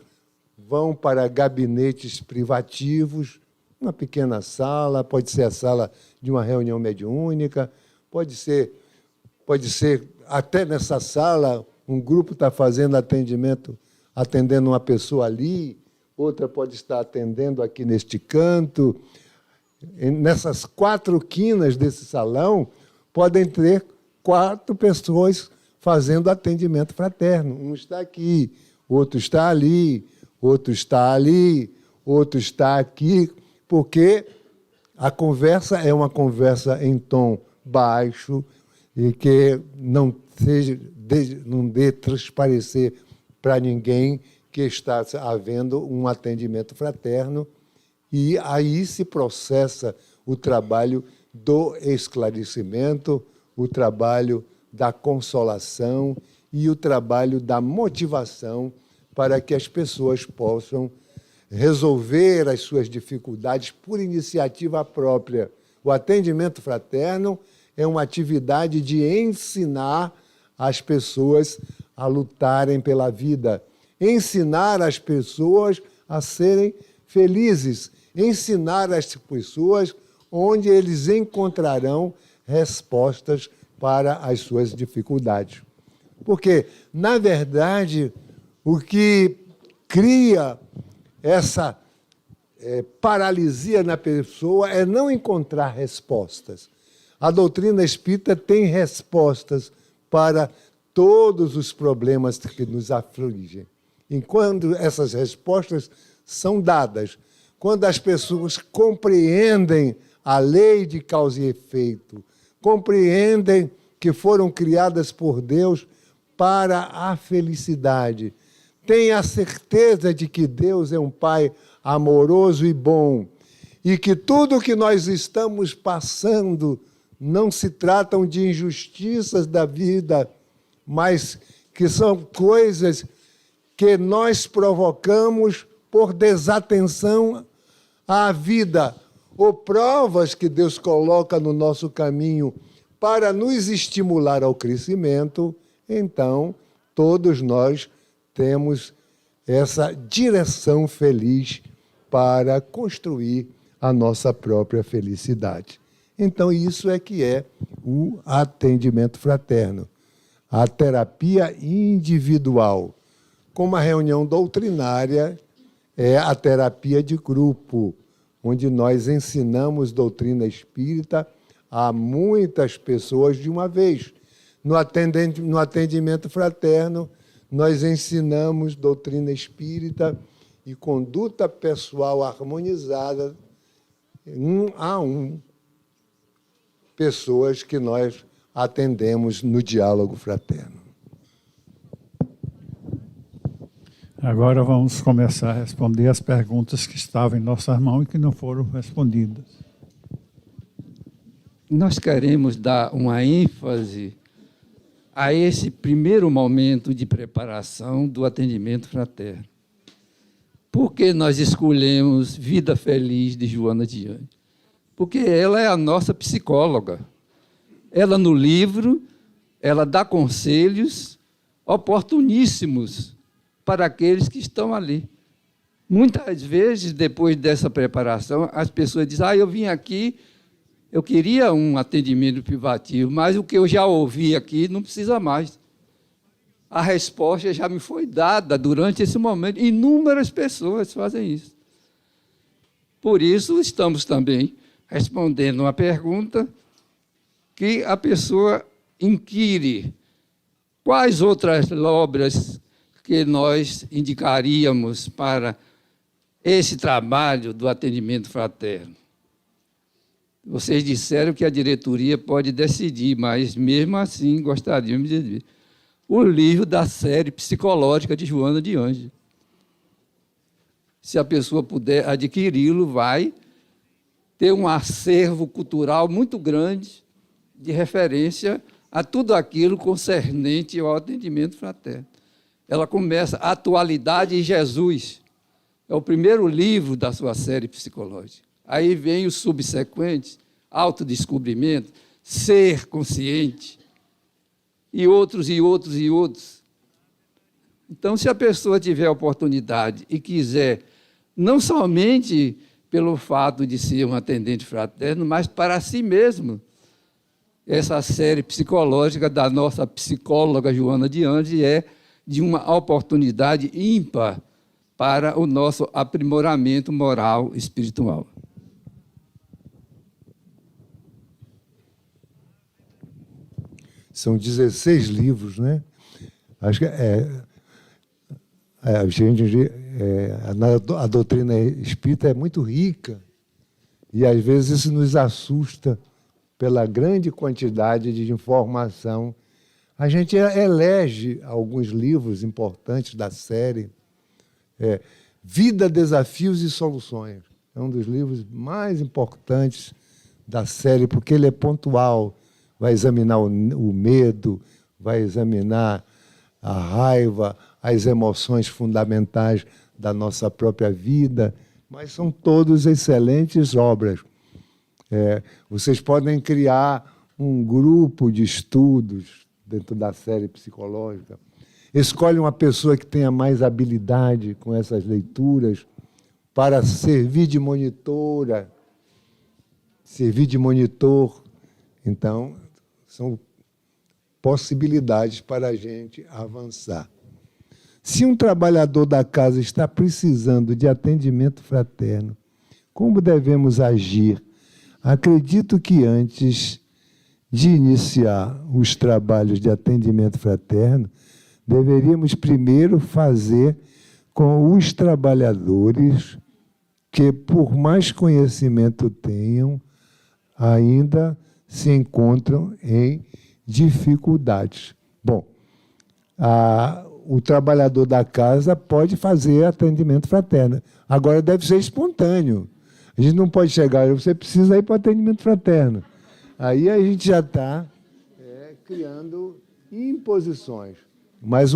vão para gabinetes privativos, uma pequena sala, pode ser a sala de uma reunião mediúnica, pode ser até nessa sala um grupo está fazendo atendimento, atendendo uma pessoa ali, outra pode estar atendendo aqui neste canto. Nessas 4 quinas desse salão, podem ter 4 pessoas fazendo atendimento fraterno. Um está aqui, outro está ali, outro está ali, outro está aqui, porque a conversa é uma conversa em tom baixo e que não dê transparecer para ninguém que está havendo um atendimento fraterno, e aí se processa o trabalho do esclarecimento, o trabalho da consolação e o trabalho da motivação para que as pessoas possam resolver as suas dificuldades por iniciativa própria. O atendimento fraterno é uma atividade de ensinar as pessoas a lutarem pela vida, ensinar as pessoas a serem felizes, ensinar as pessoas onde eles encontrarão respostas para as suas dificuldades. Porque, na verdade, o que cria essa paralisia na pessoa é não encontrar respostas. A doutrina espírita tem respostas para todos os problemas que nos afligem. E quando essas respostas são dadas, quando as pessoas compreendem a lei de causa e efeito, compreendem que foram criadas por Deus para a felicidade, têm a certeza de que Deus é um Pai amoroso e bom, e que tudo o que nós estamos passando não se tratam de injustiças da vida, mas que são coisas que nós provocamos por desatenção à vida, ou provas que Deus coloca no nosso caminho para nos estimular ao crescimento, então todos nós temos essa direção feliz para construir a nossa própria felicidade. Então, isso é que é o atendimento fraterno, a terapia individual. Como a reunião doutrinária é a terapia de grupo, onde nós ensinamos doutrina espírita a muitas pessoas de uma vez. No atendimento fraterno, nós ensinamos doutrina espírita e conduta pessoal harmonizada, 1 a 1, pessoas que nós atendemos no diálogo fraterno. Agora vamos começar a responder as perguntas que estavam em nossas mãos e que não foram respondidas. Nós queremos dar uma ênfase a esse primeiro momento de preparação do atendimento fraterno. Por que nós escolhemos Vida Feliz de Joana de Ângeles? Porque ela é a nossa psicóloga. Ela, no livro, ela dá conselhos oportuníssimos para aqueles que estão ali. Muitas vezes, depois dessa preparação, as pessoas dizem, eu vim aqui, eu queria um atendimento privativo, mas o que eu já ouvi aqui não precisa mais. A resposta já me foi dada durante esse momento. Inúmeras pessoas fazem isso. Por isso, estamos também respondendo uma pergunta que a pessoa inquire quais outras obras que nós indicaríamos para esse trabalho do atendimento fraterno. Vocês disseram que a diretoria pode decidir, mas, mesmo assim, gostaríamos de ver o livro da série psicológica de Joana de Ângeles. Se a pessoa puder adquiri-lo, vai ter um acervo cultural muito grande de referência a tudo aquilo concernente ao atendimento fraterno. Ela começa Atualidade em Jesus. É o primeiro livro da sua série psicológica. Aí vem os subsequentes, Autodescobrimento, Ser Consciente. e outros, e outros, e outros. Então, se a pessoa tiver a oportunidade e quiser, não somente pelo fato de ser um atendente fraterno, mas para si mesmo, essa série psicológica da nossa psicóloga Joana de Andes é de uma oportunidade ímpar para o nosso aprimoramento moral e espiritual. São 16 livros, né? Acho que a doutrina espírita é muito rica e, às vezes, isso nos assusta pela grande quantidade de informação. A gente elege alguns livros importantes da série. Vida, Desafios e Soluções. É um dos livros mais importantes da série, porque ele é pontual. Vai examinar o medo, vai examinar a raiva, as emoções fundamentais da nossa própria vida, mas são todas excelentes obras. Vocês podem criar um grupo de estudos dentro da série psicológica. Escolhe uma pessoa que tenha mais habilidade com essas leituras para servir de monitora, servir de monitor. Então, são possibilidades para a gente avançar. Se um trabalhador da casa está precisando de atendimento fraterno, como devemos agir? Acredito que antes de iniciar os trabalhos de atendimento fraterno, deveríamos primeiro fazer com os trabalhadores que, por mais conhecimento tenham, ainda se encontram em dificuldades. Bom, o trabalhador da casa pode fazer atendimento fraterno. Agora, deve ser espontâneo. A gente não pode chegar, você precisa ir para o atendimento fraterno. Aí a gente já está criando imposições. Mas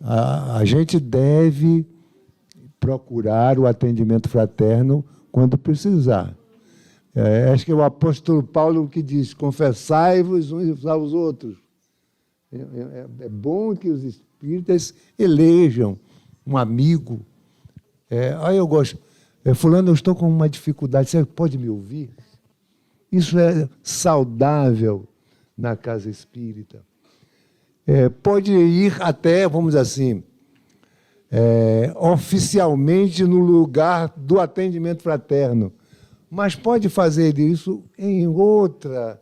a gente deve procurar o atendimento fraterno quando precisar. Acho que é o apóstolo Paulo que diz: confessai-vos uns aos outros. É bom que os espíritas elejam um amigo. Aí eu gosto. Fulano, eu estou com uma dificuldade, você pode me ouvir? Isso é saudável na casa espírita. Pode ir até, vamos dizer assim, oficialmente no lugar do atendimento fraterno, mas pode fazer isso em outra,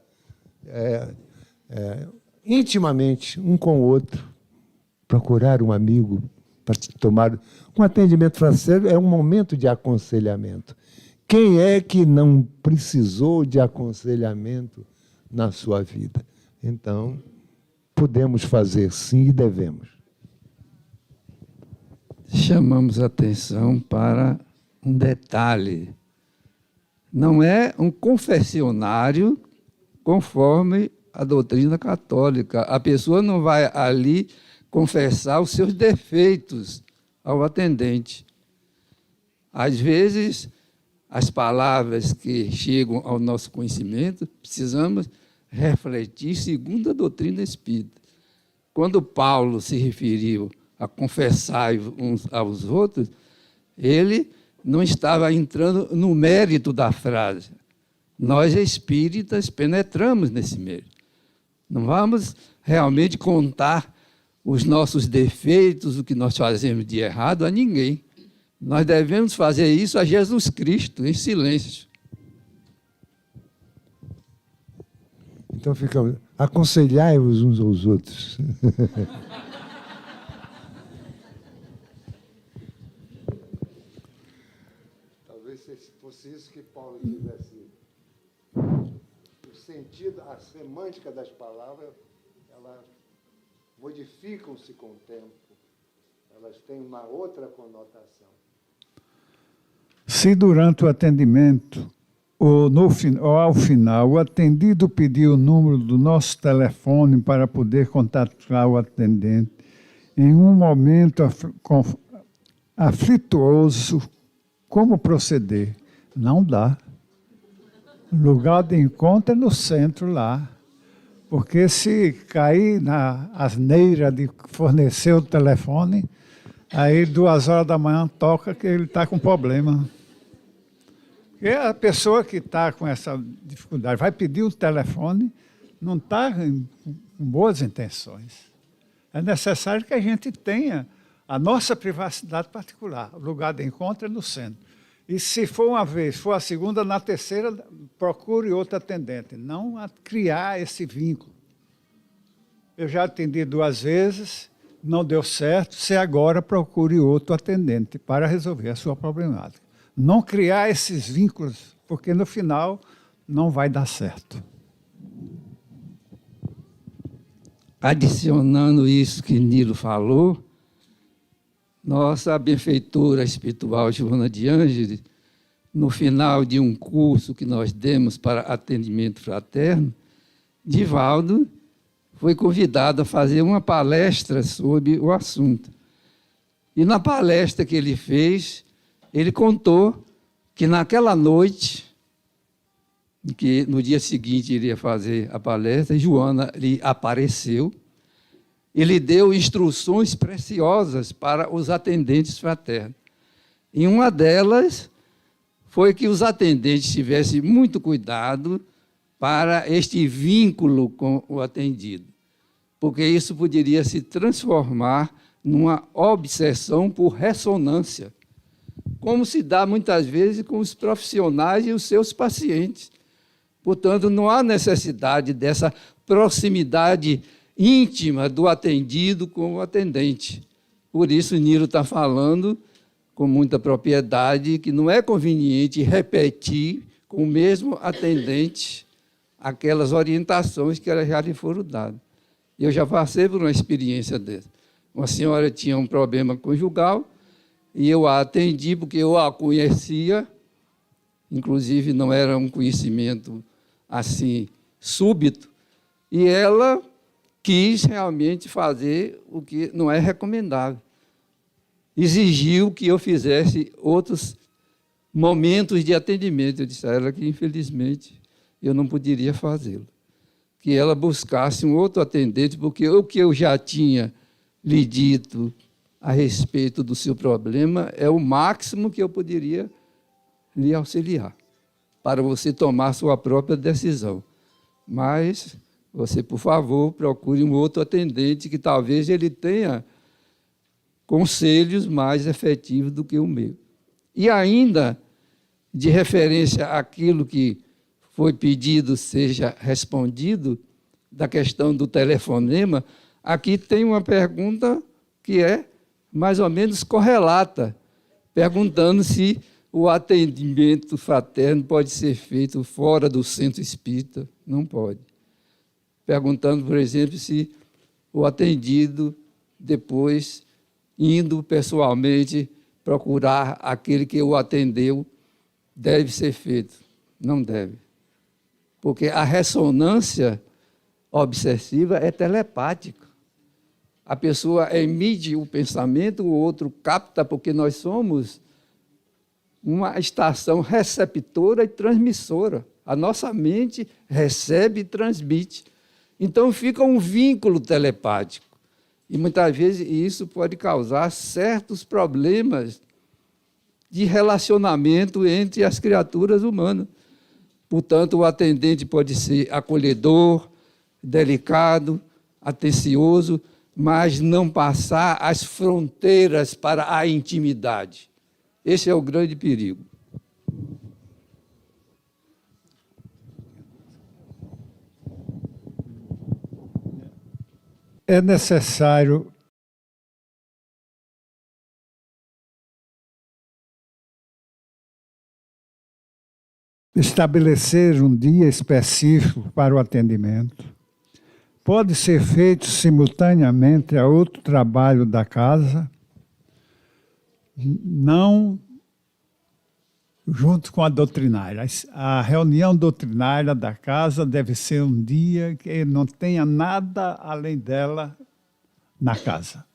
intimamente, um com o outro, procurar um amigo para tomar um atendimento fraterno. É um momento de aconselhamento. Quem é que não precisou de aconselhamento na sua vida? Então, podemos fazer sim e devemos. Chamamos a atenção para um detalhe. Não é um confessionário conforme a doutrina católica. A pessoa não vai ali confessar os seus defeitos ao atendente. Às vezes, as palavras que chegam ao nosso conhecimento, precisamos refletir segundo a doutrina espírita. Quando Paulo se referiu a confessar uns aos outros, ele não estava entrando no mérito da frase. Nós, espíritas, penetramos nesse mérito. Não vamos realmente contar os nossos defeitos, o que nós fazemos de errado, a ninguém. Nós devemos fazer isso a Jesus Cristo, em silêncio. Então, ficamos, aconselhai-vos uns aos outros. Talvez fosse isso que Paulo tivesse. O sentido, a semântica das palavras, elas modificam-se com o tempo. Elas têm uma outra conotação. Se durante o atendimento ou ao final o atendido pedir o número do nosso telefone para poder contactar o atendente, em um momento aflituoso, como proceder? Não dá. O lugar de encontro é no centro lá. Porque se cair na asneira de fornecer o telefone, aí 2 horas da manhã toca que ele está com problema. Porque a pessoa que está com essa dificuldade vai pedir o telefone, não está com boas intenções. É necessário que a gente tenha a nossa privacidade particular. O lugar de encontro é no centro. E se for uma vez, for a segunda, na terceira, procure outro atendente. Não criar esse vínculo. Eu já atendi 2 vezes, não deu certo, se agora procure outro atendente para resolver a sua problemática. Não criar esses vínculos, porque no final não vai dar certo. Adicionando isso que Nilo falou, nossa benfeitora espiritual Joana de Ângeles, no final de um curso que nós demos para atendimento fraterno, Divaldo foi convidado a fazer uma palestra sobre o assunto. E na palestra que ele fez, ele contou que naquela noite, que no dia seguinte iria fazer a palestra, Joana lhe apareceu e lhe deu instruções preciosas para os atendentes fraternos. E uma delas foi que os atendentes tivessem muito cuidado para este vínculo com o atendido, porque isso poderia se transformar numa obsessão por ressonância, como se dá muitas vezes com os profissionais e os seus pacientes. Portanto, não há necessidade dessa proximidade íntima do atendido com o atendente. Por isso, Nilo está falando com muita propriedade que não é conveniente repetir com o mesmo atendente aquelas orientações que já lhe foram dadas. Eu já passei por uma experiência dessa. Uma senhora tinha um problema conjugal e eu a atendi porque eu a conhecia, inclusive não era um conhecimento assim súbito, e ela quis realmente fazer o que não é recomendável. Exigiu que eu fizesse outros momentos de atendimento. Eu disse a ela que, infelizmente, eu não poderia fazê-lo. Que ela buscasse um outro atendente, porque o que eu já tinha lhe dito a respeito do seu problema é o máximo que eu poderia lhe auxiliar, para você tomar sua própria decisão. Mas você, por favor, procure um outro atendente que talvez ele tenha conselhos mais efetivos do que o meu. E ainda, de referência àquilo que foi pedido seja respondido, da questão do telefonema, aqui tem uma pergunta que é mais ou menos correlata, perguntando se o atendimento fraterno pode ser feito fora do centro espírita. Não pode. Perguntando, por exemplo, se o atendido, depois, indo pessoalmente procurar aquele que o atendeu, deve ser feito. Não deve. Porque a ressonância obsessiva é telepática. A pessoa emite o pensamento, o outro capta, porque nós somos uma estação receptora e transmissora. A nossa mente recebe e transmite. Então, fica um vínculo telepático. E, muitas vezes, isso pode causar certos problemas de relacionamento entre as criaturas humanas. Portanto, o atendente pode ser acolhedor, delicado, atencioso, mas não passar as fronteiras para a intimidade. Esse é o grande perigo. É necessário estabelecer um dia específico para o atendimento. Pode ser feito simultaneamente a outro trabalho da casa, não junto com a doutrinária. A reunião doutrinária da casa deve ser um dia que não tenha nada além dela na casa.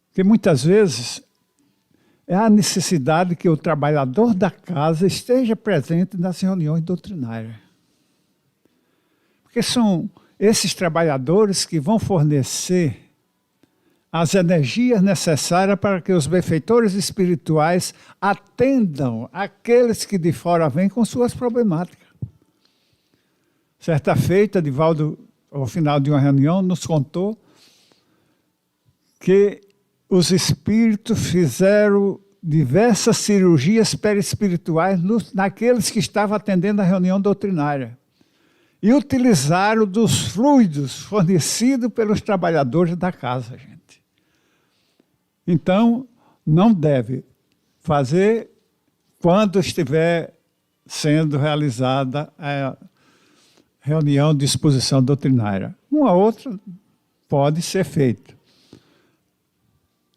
Porque muitas vezes é a necessidade que o trabalhador da casa esteja presente nas reuniões doutrinárias. Porque são esses trabalhadores que vão fornecer as energias necessárias para que os benfeitores espirituais atendam aqueles que de fora vêm com suas problemáticas. Certa feita, Divaldo, ao final de uma reunião, nos contou que os espíritos fizeram diversas cirurgias perispirituais naqueles que estavam atendendo a reunião doutrinária e utilizaram dos fluidos fornecidos pelos trabalhadores da casa, gente. Então, não deve fazer quando estiver sendo realizada a reunião de exposição doutrinária. Uma outra pode ser feita.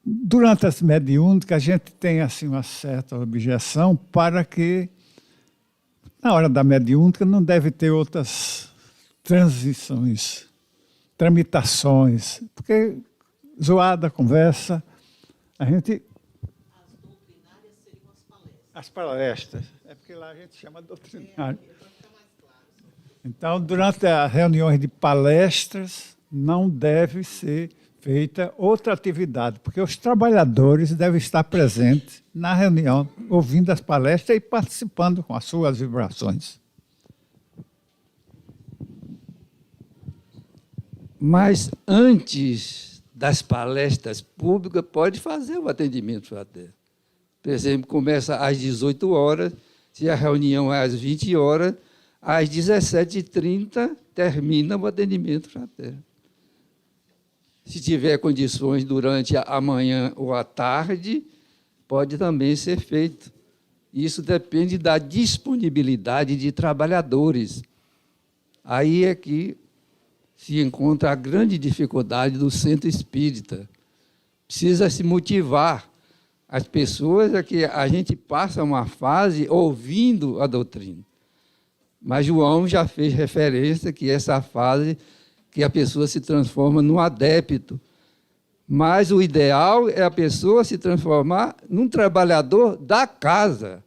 Durante as mediúnicas, a gente tem assim, uma certa objeção para que, na hora da mediúnica, não deve ter outras transições, tramitações, porque zoada a conversa, a gente... As doutrinárias seriam as palestras. As palestras, é porque lá a gente chama doutrinário. Então, durante as reuniões de palestras, não deve ser feita outra atividade, porque os trabalhadores devem estar presentes na reunião, ouvindo as palestras e participando com as suas vibrações. Mas antes das palestras públicas, pode fazer o atendimento fraterno. Por exemplo, começa às 18 horas, se a reunião é às 20 horas, às 17h30 termina o atendimento fraterno. Se tiver condições durante a manhã ou a tarde, pode também ser feito. Isso depende da disponibilidade de trabalhadores. Aí é que se encontra a grande dificuldade do centro espírita. Precisa se motivar as pessoas, é que a gente passa uma fase ouvindo a doutrina. Mas João já fez referência que essa fase que a pessoa se transforma num adepto. Mas o ideal é a pessoa se transformar num trabalhador da casa,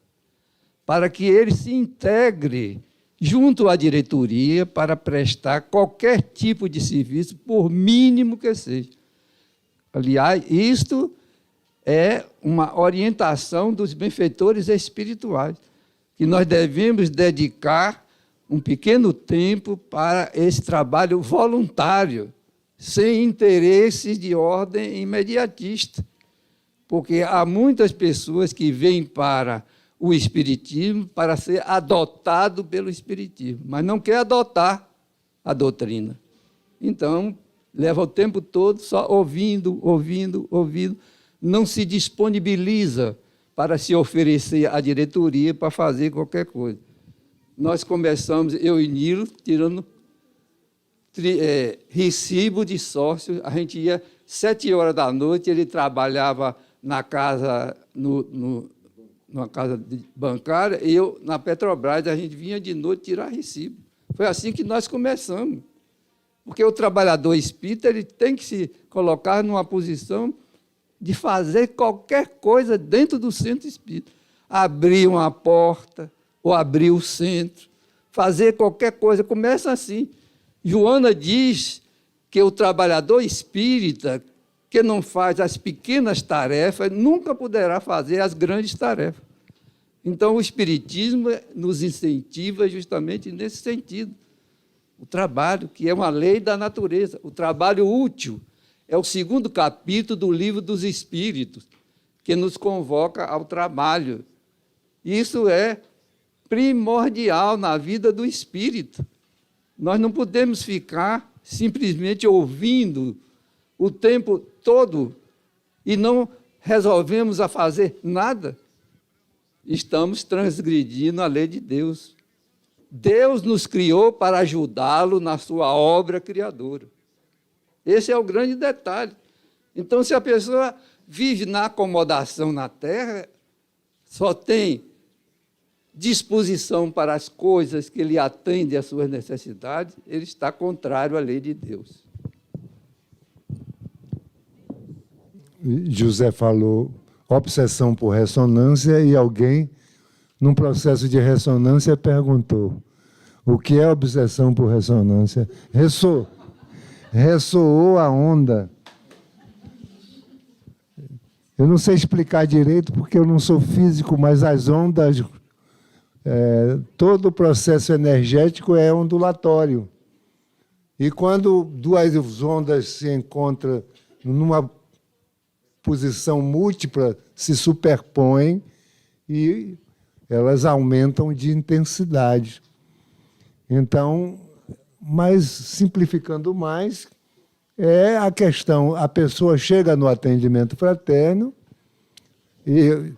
para que ele se integre junto à diretoria para prestar qualquer tipo de serviço, por mínimo que seja. Aliás, isto é uma orientação dos benfeitores espirituais, que nós devemos dedicar um pequeno tempo para esse trabalho voluntário, sem interesses de ordem imediatista. Porque há muitas pessoas que vêm para o Espiritismo para ser adotado pelo Espiritismo, mas não quer adotar a doutrina. Então, leva o tempo todo só ouvindo, não se disponibiliza para se oferecer à diretoria para fazer qualquer coisa. Nós começamos, eu e Nilo, tirando recibo de sócio. A gente ia 7 horas da noite, ele trabalhava na casa, numa casa bancária, e eu na Petrobras, a gente vinha de noite tirar recibo. Foi assim que nós começamos. Porque o trabalhador espírita ele tem que se colocar numa posição de fazer qualquer coisa dentro do centro espírita. Abrir uma porta, ou abrir o centro, fazer qualquer coisa. Começa assim. Joana diz que o trabalhador espírita que não faz as pequenas tarefas nunca poderá fazer as grandes tarefas. Então, o Espiritismo nos incentiva justamente nesse sentido. O trabalho, que é uma lei da natureza, o trabalho útil, é o 2º capítulo do Livro dos Espíritos, que nos convoca ao trabalho. Isso é primordial na vida do espírito. Nós não podemos ficar simplesmente ouvindo o tempo todo e não resolvemos a fazer nada. Estamos transgredindo a lei de Deus. Deus nos criou para ajudá-lo na sua obra criadora. Esse é o grande detalhe. Então, se a pessoa vive na acomodação na terra, só tem disposição para as coisas que lhe atendem às suas necessidades, ele está contrário à lei de Deus. José falou obsessão por ressonância e alguém, num processo de ressonância, perguntou: O que é obsessão por ressonância? Ressoou a onda. Eu não sei explicar direito porque eu não sou físico, mas as ondas, todo o processo energético é ondulatório. E quando duas ondas se encontram numa posição múltipla, se superpõem e elas aumentam de intensidade. Então, mas simplificando mais, é a questão, a pessoa chega no atendimento fraterno e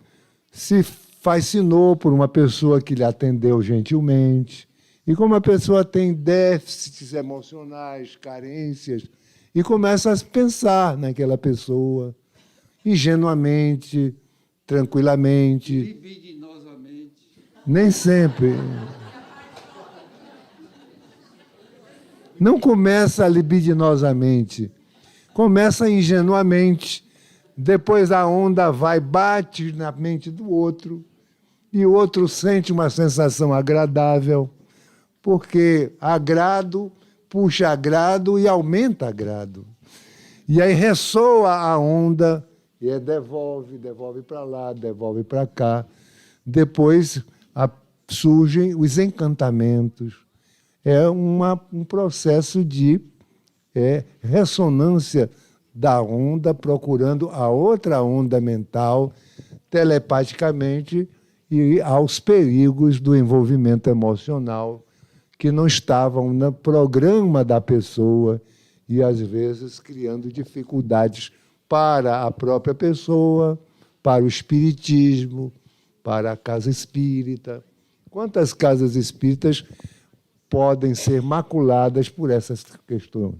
se fascinou por uma pessoa que lhe atendeu gentilmente, e como a pessoa tem déficits emocionais, carências, e começa a pensar naquela pessoa, ingenuamente, tranquilamente. Libidinosamente. Nem sempre. Não começa libidinosamente, começa ingenuamente. Depois a onda vai, bate na mente do outro, e o outro sente uma sensação agradável, porque agrado puxa agrado e aumenta agrado. E aí ressoa a onda, e devolve para lá, devolve para cá. Depois surgem os encantamentos. É um processo de ressonância da onda, procurando a outra onda mental, telepaticamente, e aos perigos do envolvimento emocional, que não estavam no programa da pessoa, e, às vezes, criando dificuldades para a própria pessoa, para o espiritismo, para a casa espírita. Quantas casas espíritas podem ser maculadas por essas questões?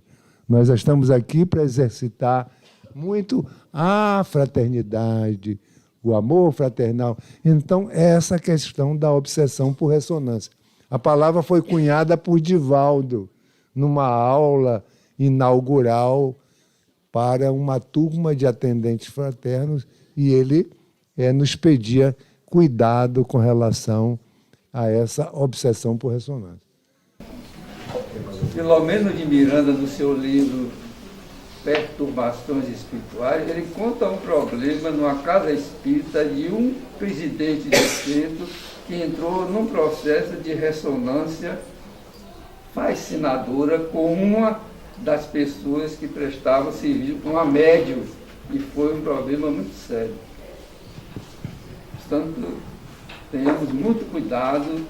Nós estamos aqui para exercitar muito a fraternidade, o amor fraternal. Então, essa questão da obsessão por ressonância. A palavra foi cunhada por Divaldo, numa aula inaugural para uma turma de atendentes fraternos, e ele nos pedia cuidado com relação a essa obsessão por ressonância. Filomeno de Miranda, no seu livro Perturbações Espirituais, ele conta um problema numa casa espírita de um presidente do centro que entrou num processo de ressonância fascinadora com uma das pessoas que prestava serviço, uma médium, e foi um problema muito sério. Portanto, tenhamos muito cuidado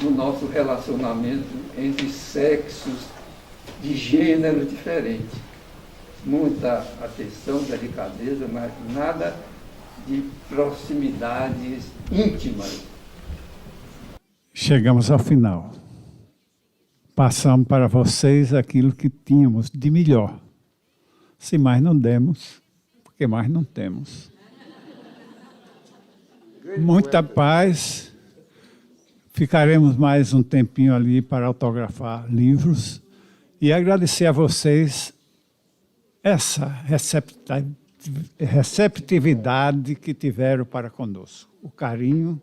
no nosso relacionamento entre sexos de gênero diferente. Muita atenção, delicadeza, mas nada de proximidades íntimas. Chegamos ao final. Passamos para vocês aquilo que tínhamos de melhor. Se mais não demos, porque mais não temos. Muita paz. Ficaremos mais um tempinho ali para autografar livros e agradecer a vocês essa receptividade que tiveram para conosco. O carinho.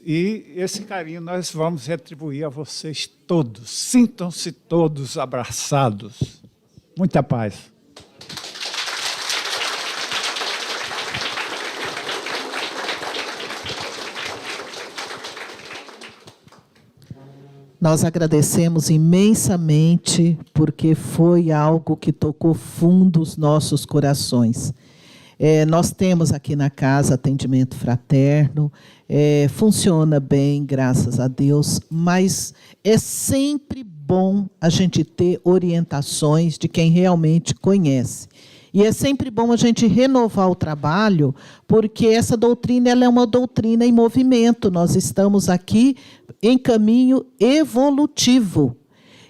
E esse carinho nós vamos retribuir a vocês todos. Sintam-se todos abraçados. Muita paz. Nós agradecemos imensamente, porque foi algo que tocou fundo os nossos corações. Nós temos aqui na casa atendimento fraterno, funciona bem, graças a Deus, mas é sempre bom a gente ter orientações de quem realmente conhece. E é sempre bom a gente renovar o trabalho, porque essa doutrina ela é uma doutrina em movimento. Nós estamos aqui em caminho evolutivo.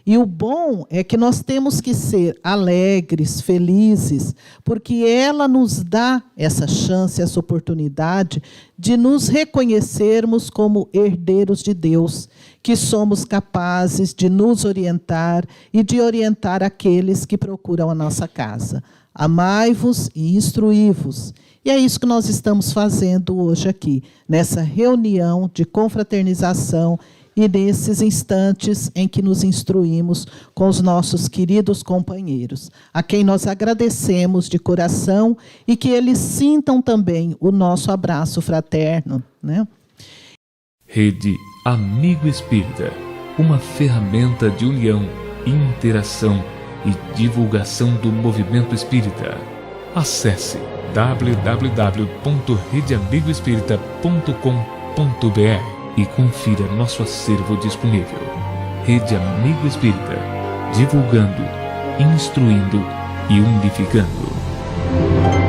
E o bom é que nós temos que ser alegres, felizes, porque ela nos dá essa chance, essa oportunidade de nos reconhecermos como herdeiros de Deus, que somos capazes de nos orientar e de orientar aqueles que procuram a nossa casa. Amai-vos e instruí-vos. E é isso que nós estamos fazendo hoje aqui, nessa reunião de confraternização e nesses instantes em que nos instruímos com os nossos queridos companheiros, a quem nós agradecemos de coração e que eles sintam também o nosso abraço fraterno, né? Rede Amigo Espírita, uma ferramenta de união, interação e divulgação do movimento espírita. Acesse www.redeamigoespírita.com.br e confira nosso acervo disponível. Rede Amigo Espírita, divulgando, instruindo e unificando.